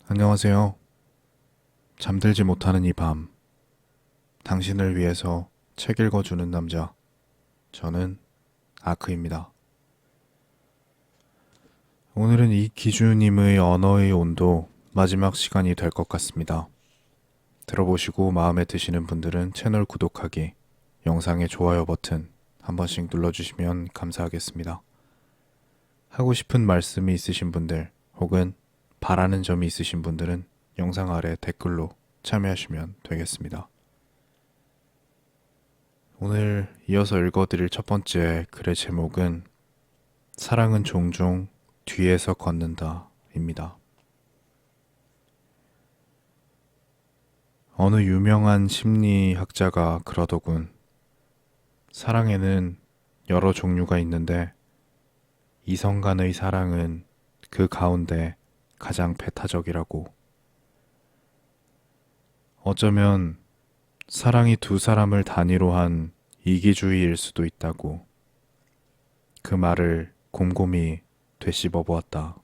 안녕하세요. 잠들지 못하는 이 밤, 당신을 위해서 책 읽어주는 남자, 저는 아크입니다. 오늘은 이 기주님의 언어의 온도 마지막 시간이 될 것 같습니다. 들어보시고 마음에 드시는 분들은 채널 구독하기, 영상의 좋아요 버튼 한 번씩 눌러주시면 감사하겠습니다. 하고 싶은 말씀이 있으신 분들, 혹은 바라는 점이 있으신 분들은 영상 아래 댓글로 참여하시면 되겠습니다. 오늘 이어서 읽어드릴 첫 번째 글의 제목은 사랑은 종종 뒤에서 걷는다 입니다. 어느 유명한 심리학자가 그러더군. 사랑에는 여러 종류가 있는데 이성 간의 사랑은 그 가운데 가장 배타적이라고. 어쩌면 사랑이 두 사람을 단위로 한 이기주의일 수도 있다고. 그 말을 곰곰이 되씹어 보았다.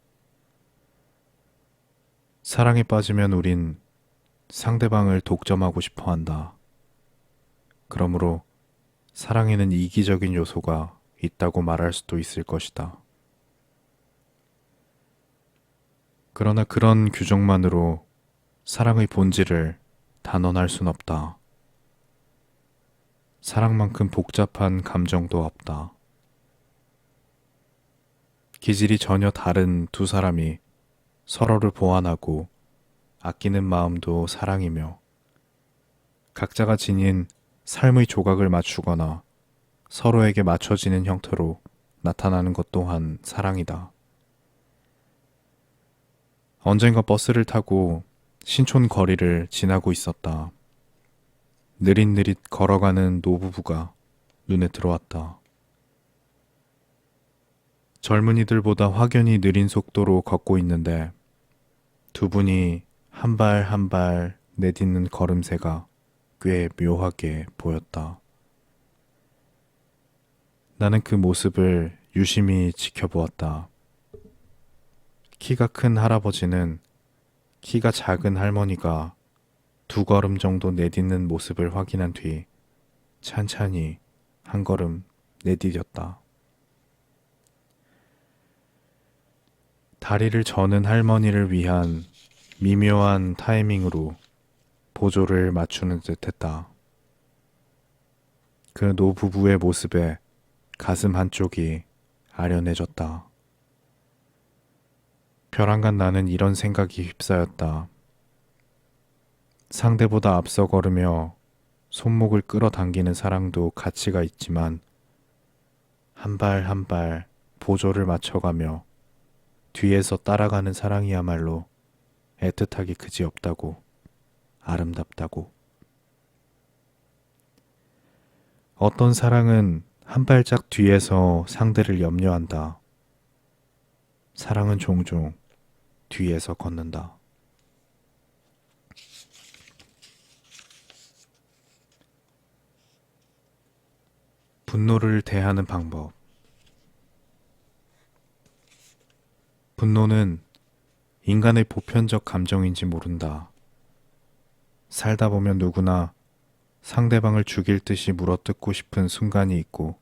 사랑에 빠지면 우린 상대방을 독점하고 싶어 한다. 그러므로 사랑에는 이기적인 요소가 있다고 말할 수도 있을 것이다. 그러나 그런 규정만으로 사랑의 본질을 단언할 순 없다. 사랑만큼 복잡한 감정도 없다. 기질이 전혀 다른 두 사람이 서로를 보완하고 아끼는 마음도 사랑이며 각자가 지닌 삶의 조각을 맞추거나 서로에게 맞춰지는 형태로 나타나는 것 또한 사랑이다. 언젠가 버스를 타고 신촌 거리를 지나고 있었다. 느릿느릿 걸어가는 노부부가 눈에 들어왔다. 젊은이들보다 확연히 느린 속도로 걷고 있는데 두 분이 한 발 한 발 내딛는 걸음새가 꽤 묘하게 보였다. 나는 그 모습을 유심히 지켜보았다. 키가 큰 할아버지는 키가 작은 할머니가 두 걸음 정도 내딛는 모습을 확인한 뒤 찬찬히 한 걸음 내디뎠다. 다리를 저는 할머니를 위한 미묘한 타이밍으로 보조를 맞추는 듯 했다. 그 노부부의 모습에 가슴 한쪽이 아련해졌다. 벼랑간 나는 이런 생각이 휩싸였다. 상대보다 앞서 걸으며 손목을 끌어당기는 사랑도 가치가 있지만 한 발 한 발 보조를 맞춰가며 뒤에서 따라가는 사랑이야말로 애틋하기 그지없다고, 아름답다고. 어떤 사랑은 한 발짝 뒤에서 상대를 염려한다. 사랑은 종종 뒤에서 걷는다. 분노를 대하는 방법. 분노는 인간의 보편적 감정인지 모른다. 살다 보면 누구나 상대방을 죽일 듯이 물어뜯고 싶은 순간이 있고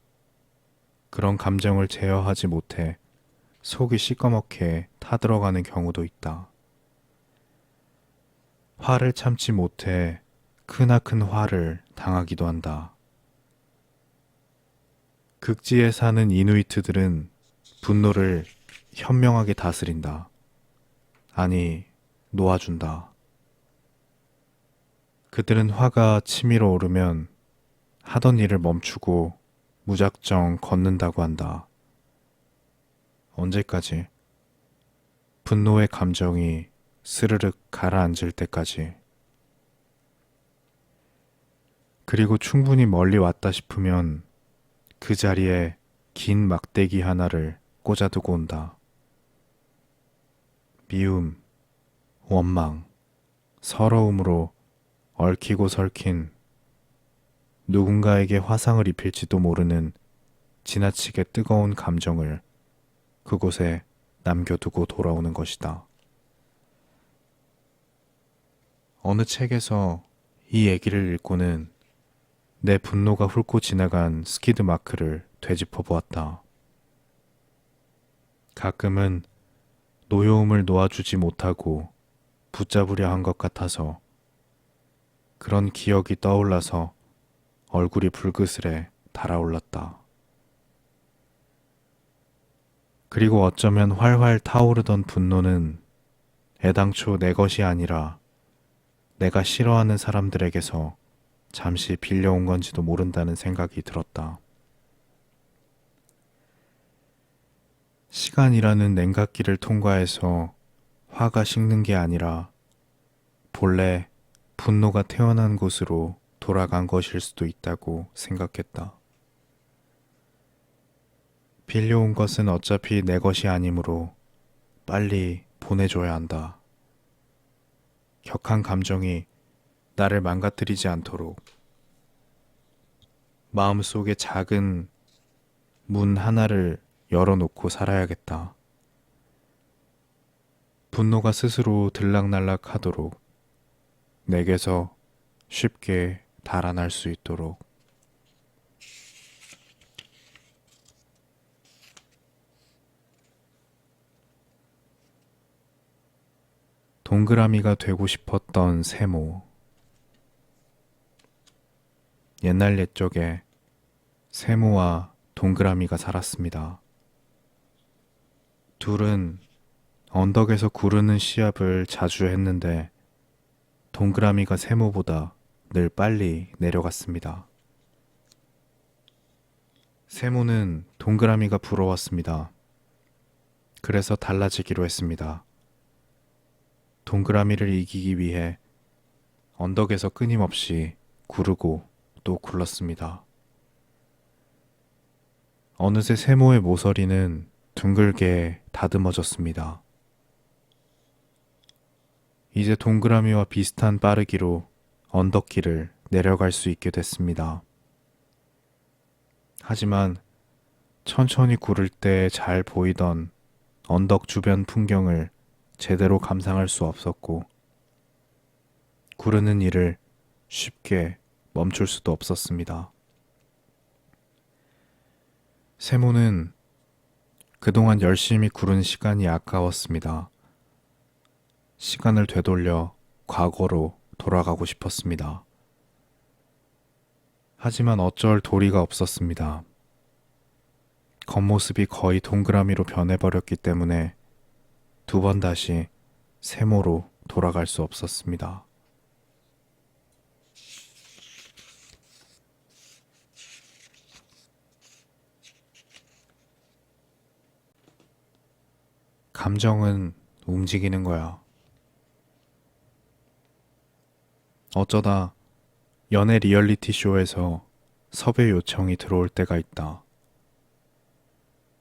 그런 감정을 제어하지 못해 속이 시꺼멓게 타들어가는 경우도 있다. 화를 참지 못해 크나큰 화를 당하기도 한다. 극지에 사는 이누이트들은 분노를 현명하게 다스린다. 아니, 놓아준다. 그들은 화가 치밀어 오르면 하던 일을 멈추고 무작정 걷는다고 한다. 언제까지? 분노의 감정이 스르륵 가라앉을 때까지. 그리고 충분히 멀리 왔다 싶으면 그 자리에 긴 막대기 하나를 꽂아두고 온다. 미움, 원망, 서러움으로 얽히고 설킨 누군가에게 화상을 입힐지도 모르는 지나치게 뜨거운 감정을 그곳에 남겨두고 돌아오는 것이다. 어느 책에서 이 얘기를 읽고는 내 분노가 훑고 지나간 스키드 마크를 되짚어 보았다. 가끔은 노여움을 놓아주지 못하고 붙잡으려 한 것 같아서 그런 기억이 떠올라서 얼굴이 불그스레 달아올랐다. 그리고 어쩌면 활활 타오르던 분노는 애당초 내 것이 아니라 내가 싫어하는 사람들에게서 잠시 빌려온 건지도 모른다는 생각이 들었다. 시간이라는 냉각기를 통과해서 화가 식는 게 아니라 본래 분노가 태어난 곳으로 돌아간 것일 수도 있다고 생각했다. 빌려온 것은 어차피 내 것이 아니므로 빨리 보내줘야 한다. 격한 감정이 나를 망가뜨리지 않도록 마음속에 작은 문 하나를 열어놓고 살아야겠다. 분노가 스스로 들락날락 하도록 내게서 쉽게 달아날 수 있도록. 동그라미가 되고 싶었던 세모. 옛날 옛적에 세모와 동그라미가 살았습니다. 둘은 언덕에서 구르는 시합을 자주 했는데 동그라미가 세모보다 늘 빨리 내려갔습니다. 세모는 동그라미가 부러웠습니다. 그래서 달라지기로 했습니다. 동그라미를 이기기 위해 언덕에서 끊임없이 구르고 또 굴렀습니다. 어느새 세모의 모서리는 둥글게 다듬어졌습니다. 이제 동그라미와 비슷한 빠르기로 언덕길을 내려갈 수 있게 됐습니다. 하지만 천천히 구를 때 잘 보이던 언덕 주변 풍경을 제대로 감상할 수 없었고 구르는 일을 쉽게 멈출 수도 없었습니다. 세모는 그동안 열심히 구른 시간이 아까웠습니다. 시간을 되돌려 과거로 돌아가고 싶었습니다. 하지만 어쩔 도리가 없었습니다. 겉모습이 거의 동그라미로 변해버렸기 때문에 두 번 다시 세모로 돌아갈 수 없었습니다. 감정은 움직이는 거야. 어쩌다 연애 리얼리티 쇼에서 섭외 요청이 들어올 때가 있다.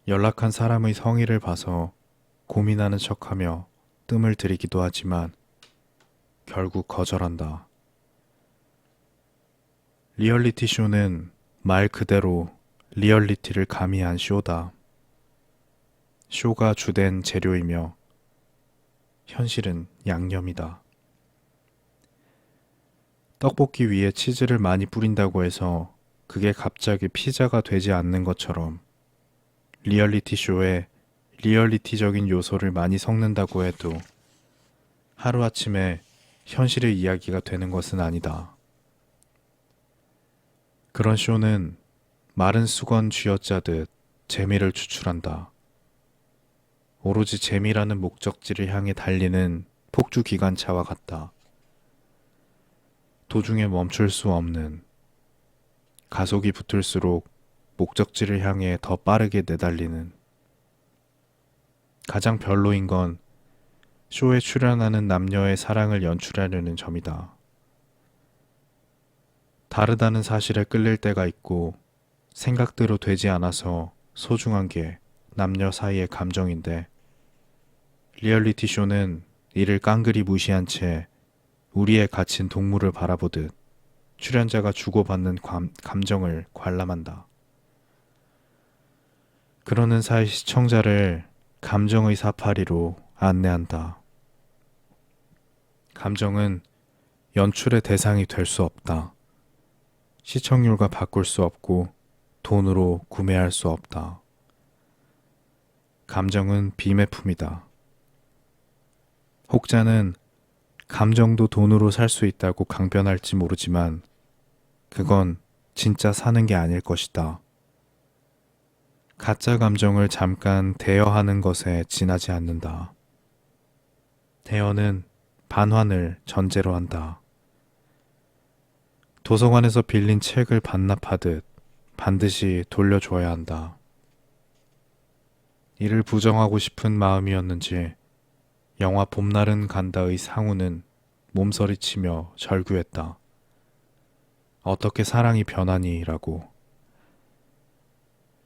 연락한 사람의 성의를 봐서 고민하는 척하며 뜸을 들이기도 하지만 결국 거절한다. 리얼리티 쇼는 말 그대로 리얼리티를 가미한 쇼다. 쇼가 주된 재료이며 현실은 양념이다. 떡볶이 위에 치즈를 많이 뿌린다고 해서 그게 갑자기 피자가 되지 않는 것처럼 리얼리티 쇼에 리얼리티적인 요소를 많이 섞는다고 해도 하루아침에 현실의 이야기가 되는 것은 아니다. 그런 쇼는 마른 수건 쥐어짜듯 재미를 추출한다. 오로지 재미라는 목적지를 향해 달리는 폭주 기관차와 같다. 도중에 멈출 수 없는, 가속이 붙을수록 목적지를 향해 더 빠르게 내달리는. 가장 별로인 건 쇼에 출연하는 남녀의 사랑을 연출하려는 점이다. 다르다는 사실에 끌릴 때가 있고 생각대로 되지 않아서 소중한 게 남녀 사이의 감정인데 리얼리티 쇼는 이를 깡그리 무시한 채 우리의 갇힌 동물을 바라보듯 출연자가 주고받는 감정을 관람한다. 그러는 사이 시청자를 감정의 사파리로 안내한다. 감정은 연출의 대상이 될 수 없다. 시청률과 바꿀 수 없고 돈으로 구매할 수 없다. 감정은 비매품이다. 혹자는 감정도 돈으로 살 수 있다고 강변할지 모르지만 그건 진짜 사는 게 아닐 것이다. 가짜 감정을 잠깐 대여하는 것에 지나지 않는다. 대여는 반환을 전제로 한다. 도서관에서 빌린 책을 반납하듯 반드시 돌려줘야 한다. 이를 부정하고 싶은 마음이었는지 영화 봄날은 간다의 상우는 몸서리치며 절규했다. 어떻게 사랑이 변하니? 라고.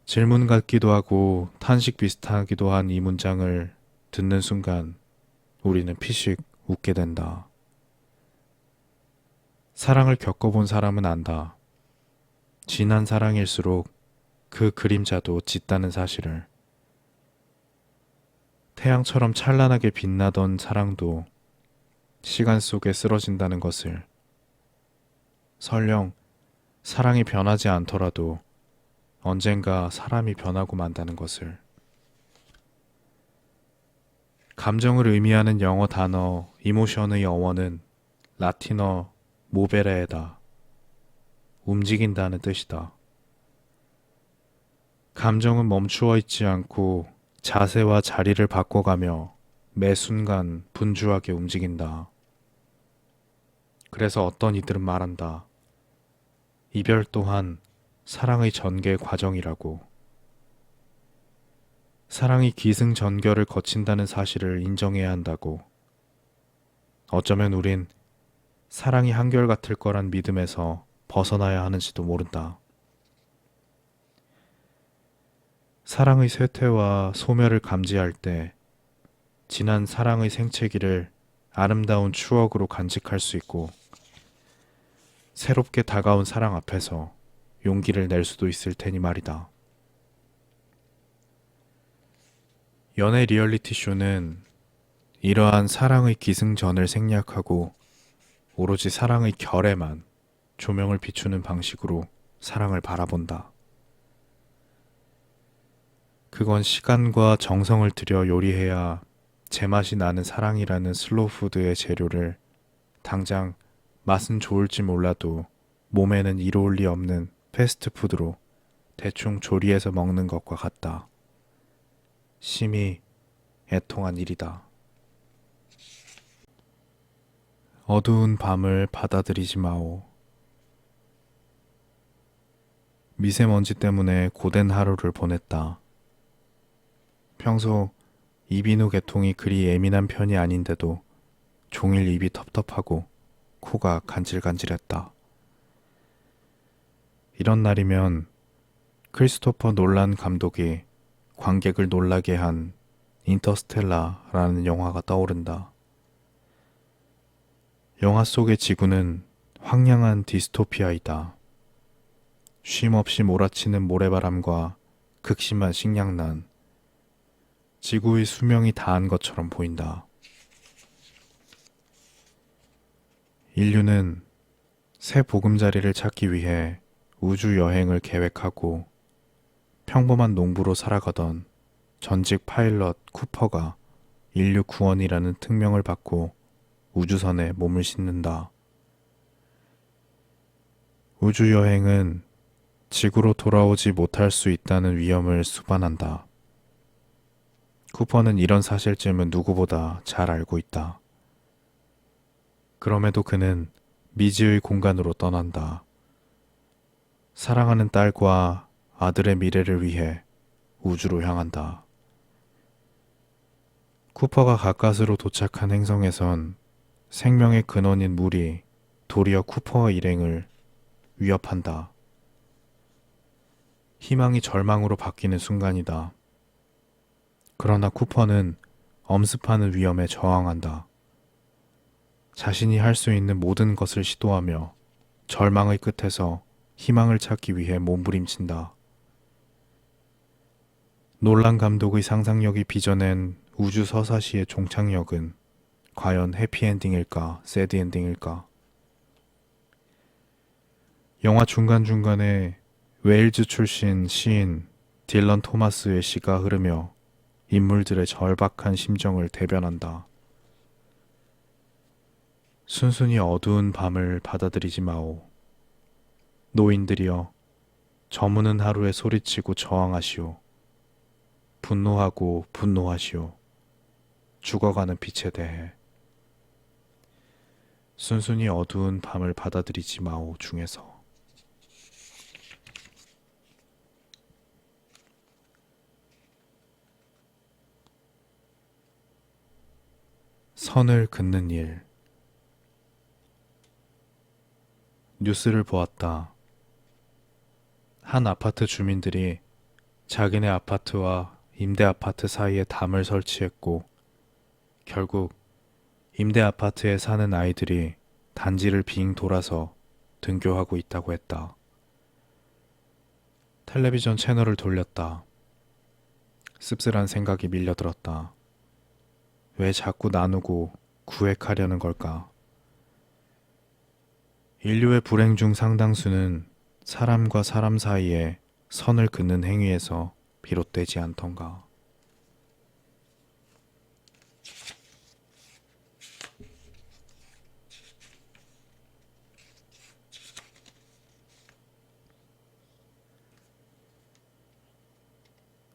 질문 같기도 하고 탄식 비슷하기도 한 이 문장을 듣는 순간 우리는 피식 웃게 된다. 사랑을 겪어본 사람은 안다. 진한 사랑일수록 그 그림자도 짙다는 사실을. 태양처럼 찬란하게 빛나던 사랑도 시간 속에 쓰러진다는 것을. 설령 사랑이 변하지 않더라도 언젠가 사람이 변하고 만다는 것을. 감정을 의미하는 영어 단어 이모션의 어원은 라틴어 모베레에다. 움직인다는 뜻이다. 감정은 멈추어 있지 않고 자세와 자리를 바꿔가며 매 순간 분주하게 움직인다. 그래서 어떤 이들은 말한다. 이별 또한 사랑의 전개 과정이라고. 사랑이 기승전결을 거친다는 사실을 인정해야 한다고. 어쩌면 우린 사랑이 한결같을 거란 믿음에서 벗어나야 하는지도 모른다. 사랑의 쇠퇴와 소멸을 감지할 때 지난 사랑의 생채기를 아름다운 추억으로 간직할 수 있고 새롭게 다가온 사랑 앞에서 용기를 낼 수도 있을 테니 말이다. 연애 리얼리티 쇼는 이러한 사랑의 기승전을 생략하고 오로지 사랑의 결에만 조명을 비추는 방식으로 사랑을 바라본다. 그건 시간과 정성을 들여 요리해야 제맛이 나는 사랑이라는 슬로우푸드의 재료를 당장 맛은 좋을지 몰라도 몸에는 이로울 리 없는 패스트푸드로 대충 조리해서 먹는 것과 같다. 심히 애통한 일이다. 어두운 밤을 받아들이지 마오. 미세먼지 때문에 고된 하루를 보냈다. 평소 이비인후 계통이 그리 예민한 편이 아닌데도 종일 입이 텁텁하고 코가 간질간질했다. 이런 날이면 크리스토퍼 놀란 감독이 관객을 놀라게 한 인터스텔라라는 영화가 떠오른다. 영화 속의 지구는 황량한 디스토피아이다. 쉼없이 몰아치는 모래바람과 극심한 식량난, 지구의 수명이 다한 것처럼 보인다. 인류는 새 보금자리를 찾기 위해 우주 여행을 계획하고 평범한 농부로 살아가던 전직 파일럿 쿠퍼가 인류 구원이라는 특명을 받고 우주선에 몸을 싣는다. 우주 여행은 지구로 돌아오지 못할 수 있다는 위험을 수반한다. 쿠퍼는 이런 사실쯤은 누구보다 잘 알고 있다. 그럼에도 그는 미지의 공간으로 떠난다. 사랑하는 딸과 아들의 미래를 위해 우주로 향한다. 쿠퍼가 가까스로 도착한 행성에선 생명의 근원인 물이 도리어 쿠퍼의 일행을 위협한다. 희망이 절망으로 바뀌는 순간이다. 그러나 쿠퍼는 엄습하는 위험에 저항한다. 자신이 할 수 있는 모든 것을 시도하며 절망의 끝에서 희망을 찾기 위해 몸부림친다. 놀란 감독의 상상력이 빚어낸 우주 서사시의 종착역은 과연 해피엔딩일까, 새드엔딩일까? 영화 중간중간에 웨일즈 출신 시인 딜런 토마스의 시가 흐르며 인물들의 절박한 심정을 대변한다. 순순히 어두운 밤을 받아들이지 마오. 노인들이여, 저무는 하루에 소리치고 저항하시오. 분노하고 분노하시오. 죽어가는 빛에 대해. 순순히 어두운 밤을 받아들이지 마오 중에서. 선을 긋는 일. 뉴스를 보았다. 한 아파트 주민들이 자기네 아파트와 임대 아파트 사이에 담을 설치했고 결국 임대 아파트에 사는 아이들이 단지를 빙 돌아서 등교하고 있다고 했다. 텔레비전 채널을 돌렸다. 씁쓸한 생각이 밀려들었다. 왜 자꾸 나누고 구획하려는 걸까? 인류의 불행 중 상당수는 사람과 사람 사이에 선을 긋는 행위에서 비롯되지 않던가.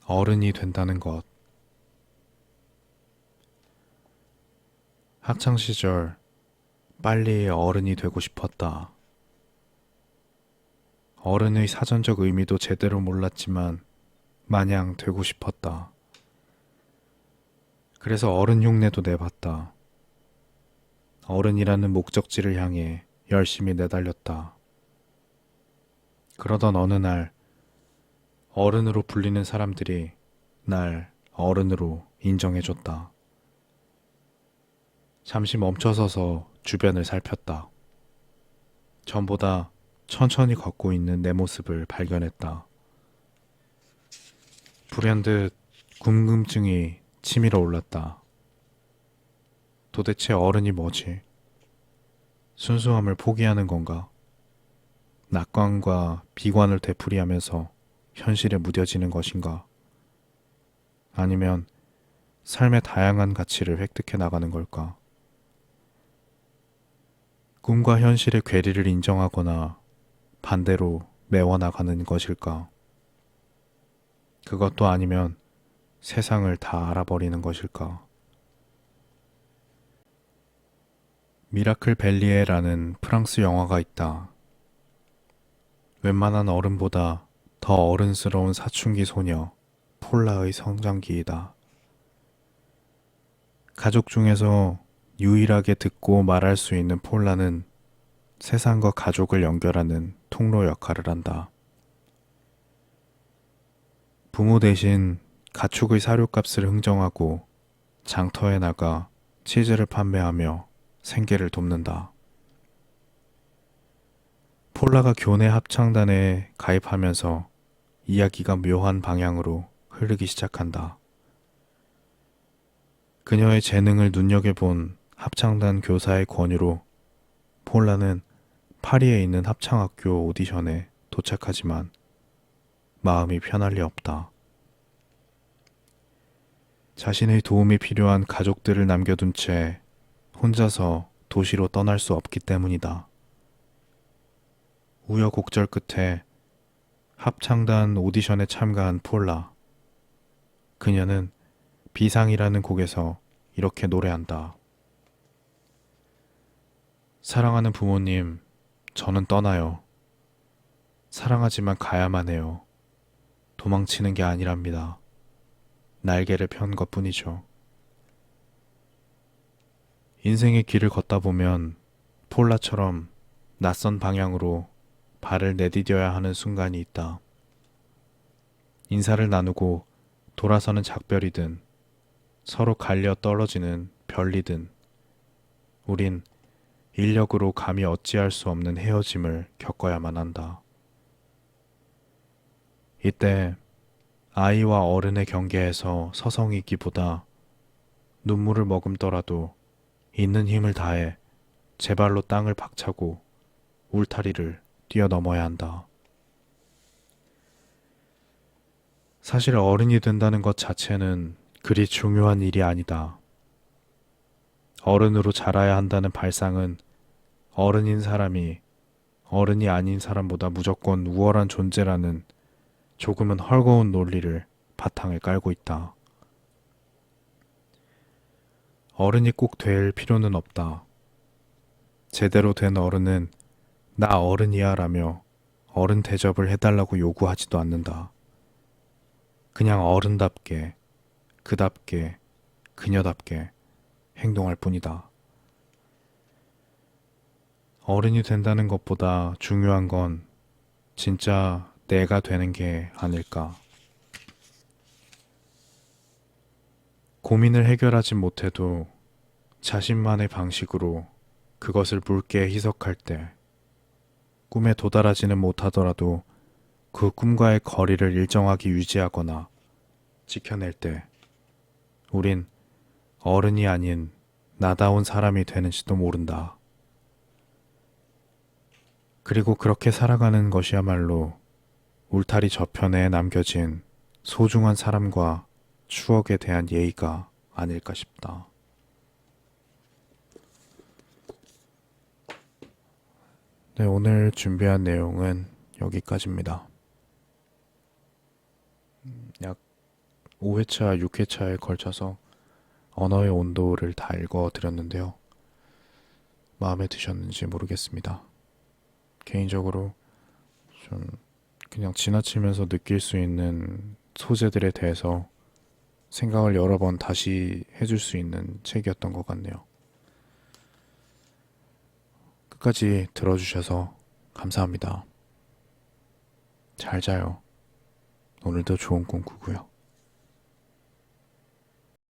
어른이 된다는 것. 학창시절 빨리 어른이 되고 싶었다. 어른의 사전적 의미도 제대로 몰랐지만 마냥 되고 싶었다. 그래서 어른 흉내도 내봤다. 어른이라는 목적지를 향해 열심히 내달렸다. 그러던 어느 날 어른으로 불리는 사람들이 날 어른으로 인정해줬다. 잠시 멈춰서서 주변을 살폈다. 전보다 천천히 걷고 있는 내 모습을 발견했다. 불현듯 궁금증이 치밀어 올랐다. 도대체 어른이 뭐지? 순수함을 포기하는 건가? 낙관과 비관을 되풀이하면서 현실에 무뎌지는 것인가? 아니면 삶의 다양한 가치를 획득해 나가는 걸까? 꿈과 현실의 괴리를 인정하거나 반대로 메워나가는 것일까? 그것도 아니면 세상을 다 알아버리는 것일까? 미라클 벨리에라는 프랑스 영화가 있다. 웬만한 어른보다 더 어른스러운 사춘기 소녀 폴라의 성장기이다. 가족 중에서 유일하게 듣고 말할 수 있는 폴라는 세상과 가족을 연결하는 통로 역할을 한다. 부모 대신 가축의 사료값을 흥정하고 장터에 나가 치즈를 판매하며 생계를 돕는다. 폴라가 교내 합창단에 가입하면서 이야기가 묘한 방향으로 흐르기 시작한다. 그녀의 재능을 눈여겨본 합창단 교사의 권유로 폴라는 파리에 있는 합창학교 오디션에 도착하지만 마음이 편할 리 없다. 자신의 도움이 필요한 가족들을 남겨둔 채 혼자서 도시로 떠날 수 없기 때문이다. 우여곡절 끝에 합창단 오디션에 참가한 폴라. 그녀는 비상이라는 곡에서 이렇게 노래한다. 사랑하는 부모님, 저는 떠나요. 사랑하지만 가야만 해요. 도망치는 게 아니랍니다. 날개를 편 것뿐이죠. 인생의 길을 걷다 보면 폴라처럼 낯선 방향으로 발을 내디뎌야 하는 순간이 있다. 인사를 나누고 돌아서는 작별이든 서로 갈려 떨어지는 별이든 우린 인력으로 감히 어찌할 수 없는 헤어짐을 겪어야만 한다. 이때 아이와 어른의 경계에서 서성이기보다 눈물을 머금더라도 있는 힘을 다해 제 발로 땅을 박차고 울타리를 뛰어넘어야 한다. 사실 어른이 된다는 것 자체는 그리 중요한 일이 아니다. 어른으로 자라야 한다는 발상은 어른인 사람이 어른이 아닌 사람보다 무조건 우월한 존재라는 조금은 헐거운 논리를 바탕에 깔고 있다. 어른이 꼭 될 필요는 없다. 제대로 된 어른은 나 어른이야 라며 어른 대접을 해달라고 요구하지도 않는다. 그냥 어른답게, 그답게, 그녀답게 행동할 뿐이다. 어른이 된다는 것보다 중요한 건 진짜 내가 되는 게 아닐까. 고민을 해결하지 못해도 자신만의 방식으로 그것을 묽게 해석할 때, 꿈에 도달하지는 못하더라도 그 꿈과의 거리를 일정하게 유지하거나 지켜낼 때, 우린 어른이 아닌 나다운 사람이 되는지도 모른다. 그리고 그렇게 살아가는 것이야말로 울타리 저편에 남겨진 소중한 사람과 추억에 대한 예의가 아닐까 싶다. 네, 오늘 준비한 내용은 여기까지입니다. 약 5회차, 6회차에 걸쳐서 언어의 온도를 다 읽어드렸는데요. 마음에 드셨는지 모르겠습니다. 개인적으로 좀 그냥 지나치면서 느낄 수 있는 소재들에 대해서 생각을 여러 번 다시 해줄 수 있는 책이었던 것 같네요. 끝까지 들어주셔서 감사합니다. 잘 자요. 오늘도 좋은 꿈 꾸고요.